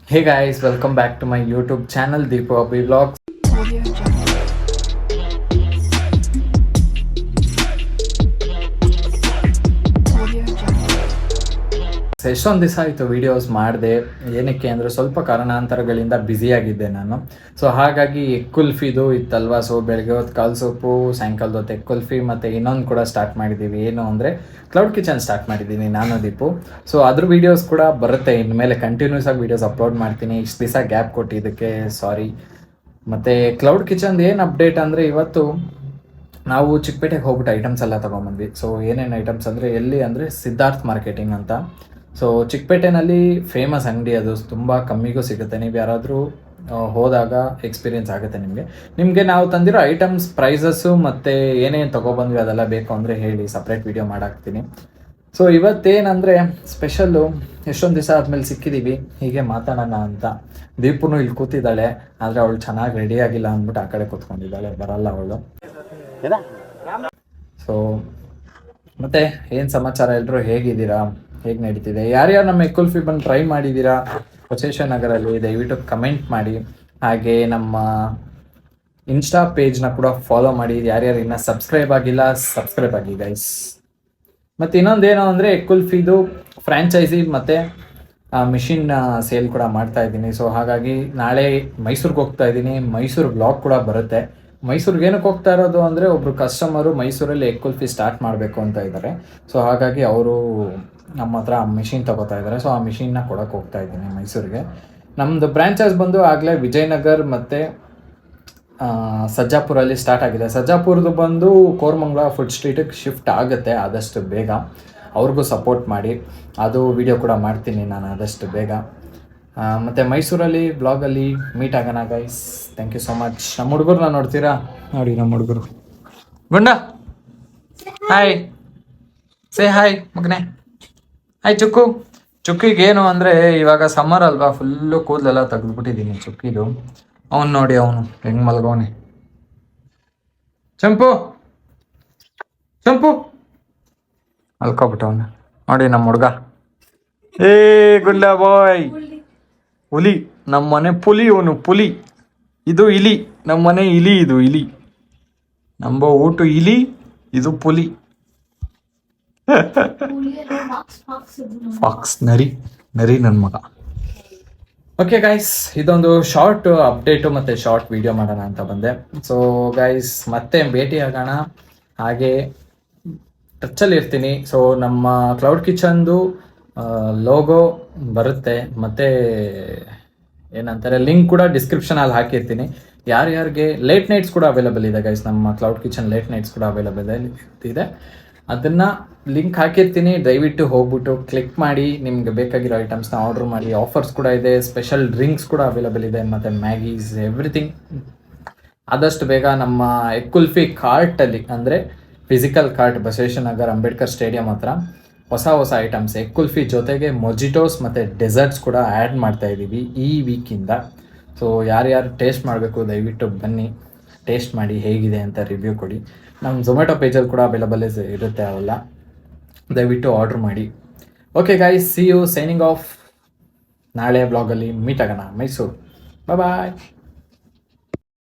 Hey guys, welcome back to my YouTube channel Deepu Abhi Vlogs. ಎಷ್ಟೊಂದು ದಿವಸ ಆಯಿತು videos ಮಾಡಿದೆ. ಏನಕ್ಕೆ ಅಂದರೆ ಸ್ವಲ್ಪ ಕಾರಣಾಂತರಗಳಿಂದ ಬ್ಯುಸಿಯಾಗಿದ್ದೆ ನಾನು. ಸೊ ಹಾಗಾಗಿ ಎಗ್ ಕುಲ್ಫಿದು ಇತ್ತಲ್ವ. ಸೊ ಬೆಳಗ್ಗೆ ಹೊತ್ತು ಕಾಲ್ ಸೂಪು, ಸಾಯಂಕಾಲದ ಹೊತ್ತು ಎಗ್ ಕುಲ್ಫಿ ಮತ್ತು ಇನ್ನೊಂದು ಕೂಡ ಸ್ಟಾರ್ಟ್ ಮಾಡಿದ್ದೀವಿ. ಏನು ಅಂದರೆ ಕ್ಲೌಡ್ ಕಿಚನ್ ಸ್ಟಾರ್ಟ್ ಮಾಡಿದ್ದೀನಿ ನಾನು ದೀಪು. ಸೊ ಅದ್ರ ವೀಡಿಯೋಸ್ ಕೂಡ ಬರುತ್ತೆ ಇನ್ಮೇಲೆ. ಕಂಟಿನ್ಯೂಸ್ ಆಗಿ ವೀಡಿಯೋಸ್ ಅಪ್ಲೋಡ್ ಮಾಡ್ತೀನಿ. ಇಷ್ಟು ದಿವಸ ಗ್ಯಾಪ್ ಕೊಟ್ಟಿದ್ದಕ್ಕೆ ಸಾರಿ. ಮತ್ತು ಕ್ಲೌಡ್ ಕಿಚನ್ದು ಏನು ಅಪ್ಡೇಟ್ ಅಂದರೆ ಇವತ್ತು ನಾವು ಚಿಕ್ಕಪೇಟೆಗೆ ಹೋಗ್ಬಿಟ್ಟು ಐಟಮ್ಸ್ ಎಲ್ಲ ತೊಗೊಂಬಂದ್ವಿ. ಸೊ ಏನೇನು ಐಟಮ್ಸ್ ಅಂದರೆ ಎಲ್ಲಿ ಅಂದರೆ ಸಿದ್ಧಾರ್ಥ್ ಮಾರ್ಕೆಟಿಂಗ್ ಅಂತ. ಸೊ ಚಿಕ್ಕಪೇಟೆನಲ್ಲಿ ಫೇಮಸ್ ಅಂಗಡಿ ಅದು, ತುಂಬ ಕಮ್ಮಿಗೂ ಸಿಗುತ್ತೆ. ನೀವು ಯಾರಾದರೂ ಹೋದಾಗ ಎಕ್ಸ್ಪೀರಿಯೆನ್ಸ್ ಆಗುತ್ತೆ ನಿಮಗೆ ನಾವು ತಂದಿರೋ ಐಟಮ್ಸ್ ಪ್ರೈಸಸ್ಸು ಮತ್ತು ಏನೇನು ತೊಗೊಬಂದ್ವಿ ಅದೆಲ್ಲ ಬೇಕು ಅಂದರೆ ಹೇಳಿ, ಸಪ್ರೇಟ್ ವೀಡಿಯೋ ಮಾಡಾಕ್ತೀನಿ. ಸೊ ಇವತ್ತೇನಂದರೆ ಸ್ಪೆಷಲ್ಲು, ಎಷ್ಟೊಂದು ದಿವಸ ಆದಮೇಲೆ ಸಿಕ್ಕಿದ್ದೀವಿ, ಹೀಗೆ ಮಾತಾಡೋಣ ಅಂತ. ದೀಪುನು ಇಲ್ಲಿ ಕೂತಿದ್ದಾಳೆ, ಆದರೆ ಅವಳು ಚೆನ್ನಾಗಿ ರೆಡಿ ಆಗಿಲ್ಲ ಅಂದ್ಬಿಟ್ಟು ಆ ಕಡೆ ಕೂತ್ಕೊಂಡಿದ್ದಾಳೆ, ಬರಲ್ಲ ಅವಳು. ಸೊ ಮತ್ತೆ ಏನು ಸಮಾಚಾರ, ಎಲ್ಲರೂ ಹೇಗಿದ್ದೀರಾ, ಹೇಗೆ ನಡೀತಿದೆ? ಯಾರ್ಯಾರು ನಮ್ಮ ಎಗ್ ಕುಲ್ಫಿ ಬಂದು ಟ್ರೈ ಮಾಡಿದ್ದೀರಾ ಬಸವೇಶ್ವರ ನಗರಲ್ಲಿ ದಯವಿಟ್ಟು ಕಮೆಂಟ್ ಮಾಡಿ. ಹಾಗೆ ನಮ್ಮ ಇನ್ಸ್ಟಾ ಪೇಜ್ನ ಕೂಡ ಫಾಲೋ ಮಾಡಿ. ಯಾರ್ಯಾರು ಇನ್ನೂ ಸಬ್ಸ್ಕ್ರೈಬ್ ಆಗಿಲ್ಲ, ಸಬ್ಸ್ಕ್ರೈಬ್ ಆಗಿ ಗೈಸ್. ಮತ್ತು ಇನ್ನೊಂದೇನು ಅಂದರೆ ಎಗ್ ಕುಲ್ಫಿದು ಫ್ರ್ಯಾಂಚೈಸಿ ಮತ್ತು ಮಿಷಿನ್ ಸೇಲ್ ಕೂಡ ಮಾಡ್ತಾ ಇದ್ದೀನಿ. ಸೊ ಹಾಗಾಗಿ ನಾಳೆ ಮೈಸೂರಿಗೆ ಹೋಗ್ತಾ ಇದ್ದೀನಿ. ಮೈಸೂರು ಬ್ಲಾಗ್ ಕೂಡ ಬರುತ್ತೆ. ಮೈಸೂರಿಗೆ ಏನಕ್ಕೆ ಹೋಗ್ತಾ ಇರೋದು ಅಂದರೆ ಒಬ್ಬರು ಕಸ್ಟಮರು ಮೈಸೂರಲ್ಲಿ ಎಗ್ ಕುಲ್ಫಿ ಸ್ಟಾರ್ಟ್ ಮಾಡಬೇಕು ಅಂತ ಇದ್ದಾರೆ. ಸೊ ಹಾಗಾಗಿ ಅವರು ನಮ್ಮ ಹತ್ರ ಮಿಷಿನ್ ತೊಗೋತಾ ಇದ್ದಾರೆ. ಸೊ ಆ ಮಿಷಿನ್ನ ಕೊಡೋಕೆ ಹೋಗ್ತಾ ಇದ್ದೀನಿ ಮೈಸೂರಿಗೆ. ನಮ್ಮದು ಬ್ರ್ಯಾಂಚಸ್ ಬಂದು ಆಗಲೇ ವಿಜಯನಗರ್ ಮತ್ತು ಸಜ್ಜಾಪುರಲ್ಲಿ ಸ್ಟಾರ್ಟ್ ಆಗಿದೆ. ಸಜ್ಜಾಪುರದ್ದು ಬಂದು ಕೋರಮಂಗಲ ಫುಡ್ ಸ್ಟ್ರೀಟಿಗೆ ಶಿಫ್ಟ್ ಆಗುತ್ತೆ ಆದಷ್ಟು ಬೇಗ. ಅವ್ರಿಗೂ ಸಪೋರ್ಟ್ ಮಾಡಿ, ಅದು ವಿಡಿಯೋ ಕೂಡ ಮಾಡ್ತೀನಿ ನಾನು ಆದಷ್ಟು ಬೇಗ. ಮತ್ತು ಮೈಸೂರಲ್ಲಿ ಬ್ಲಾಗಲ್ಲಿ ಮೀಟ್ ಆಗೋಣ guys. Thank you so much. ನಮ್ಮ ಹುಡುಗರನ್ನ ನೋಡ್ತೀರಾ? ನೋಡಿ ನಮ್ಮ ಹುಡುಗರು. ಗುಂಡ ಹಾಯ್, ಸೇ ಹಾಯ್ ಮಗನೇ. ಹಾಯ್ ಚುಕ್ಕು. ಚುಕ್ಕಿಗೇನು ಅಂದರೆ ಇವಾಗ ಸಮ್ಮರ್ ಅಲ್ವಾ, ಫುಲ್ಲು ಕೂದಲೆಲ್ಲ ತೆಗೆದುಬಿಟ್ಟಿದ್ದೀನಿ ಚುಕ್ಕಿದು. ಅವನು ನೋಡಿ, ಅವನು ಹೆಂಗೆ ಮಲ್ಗೋನೆ. ಚಂಪು ಚಂಪು ಮಲ್ಕೊಬಿಟ್ಟವನು ನೋಡಿ ನಮ್ಮ ಹುಡುಗ. ಏ ಗುಲ್ಲ ಬಾಯ್, ಹುಲಿ ನಮ್ಮ ಮನೆ ಪುಲಿ. ಇವನು ಪುಲಿ, ಇದು ಇಲಿ. ನಮ್ಮ ಮನೆ ಇಲಿ, ಇದು ಇಲಿ. ನಮ್ಮ ಊಟ ಇಲಿ, ಇದು ಪುಲಿ. ಫಾಕ್ಸ್, ನರಿ ನನ್ನ ಮಗ. ಓಕೆ ಗೈಸ್, ಇದೊಂದು ಶಾರ್ಟ್ ಅಪ್ಡೇಟು ಮತ್ತು ಶಾರ್ಟ್ ವಿಡಿಯೋ ಮಾಡೋಣ ಅಂತ ಬಂದೆ. ಸೊ ಗೈಸ್ ಮತ್ತೆ ಭೇಟಿ ಆಗೋಣ. ಹಾಗೆ ಟಚ್ಚಲ್ಲಿ ಇರ್ತೀನಿ. ಸೊ ನಮ್ಮ ಕ್ಲೌಡ್ ಕಿಚನ್ದು ಲೋಗೋ ಬರುತ್ತೆ, ಮತ್ತು ಏನಂತಾರೆ ಲಿಂಕ್ ಕೂಡ ಡಿಸ್ಕ್ರಿಪ್ಷನಲ್ಲಿ ಹಾಕಿರ್ತೀನಿ. ಯಾರ್ಯಾರಿಗೆ ಲೇಟ್ ನೈಟ್ಸ್ ಕೂಡ ಅವೈಲೇಬಲ್ ಇದೆ ಗೈಸ್, ನಮ್ಮ ಕ್ಲೌಡ್ ಕಿಚನ್ ಲೇಟ್ ನೈಟ್ಸ್ ಕೂಡ ಅವೈಲೇಬಲ್ ಇದೆ. ಅದನ್ನು ಲಿಂಕ್ ಹಾಕಿರ್ತೀನಿ, ದಯವಿಟ್ಟು ಹೋಗ್ಬಿಟ್ಟು ಕ್ಲಿಕ್ ಮಾಡಿ ನಿಮಗೆ ಬೇಕಾಗಿರೋ ಐಟಮ್ಸ್ನ ಆರ್ಡ್ರ್ ಮಾಡಿ. ಆಫರ್ಸ್ ಕೂಡ ಇದೆ, ಸ್ಪೆಷಲ್ ಡ್ರಿಂಕ್ಸ್ ಕೂಡ ಅವೈಲೇಬಲ್ ಇದೆ, ಮತ್ತು ಮ್ಯಾಗೀಸ್ ಎವ್ರಿಥಿಂಗ್. ಆದಷ್ಟು ಬೇಗ ನಮ್ಮ ಎಗ್ ಕುಲ್ಫಿ ಕಾರ್ಟಲ್ಲಿ, ಅಂದರೆ physical cart Basaveshwara Nagar Ambedkar stadium ಹತ್ರ ಹೊಸ ಐಟಮ್ಸ್ ಎಗ್ ಕುಲ್ಫಿ ಜೊತೆಗೆ ಮೊಜಿಟೋಸ್ ಮತ್ತು ಡೆಸರ್ಟ್ಸ್ ಕೂಡ ಆ್ಯಡ್ ಮಾಡ್ತಾ ಇದ್ದೀವಿ ಈ ವೀಕಿಂದ. ಸೊ ಯಾರ್ಯಾರು ಟೇಸ್ಟ್ ಮಾಡಬೇಕು ದಯವಿಟ್ಟು ಬನ್ನಿ, ಟೇಸ್ಟ್ ಮಾಡಿ ಹೇಗಿದೆ ಅಂತ ರಿವ್ಯೂ ಕೊಡಿ. ನಮ್ಮ ಝೊಮ್ಯಾಟೊ ಪೇಜಲ್ಲಿ ಕೂಡ ಅವೈಲಬಲ್ ಇರುತ್ತೆ, ಅವೆಲ್ಲ ದಯವಿಟ್ಟು ಆರ್ಡ್ರ್ ಮಾಡಿ. Okay guys, see you, signing off. ನಾಳೆ ಬ್ಲಾಗಲ್ಲಿ ಮೀಟ್ ಆಗೋಣ ಮೈಸೂರು. ಬಾಯ್.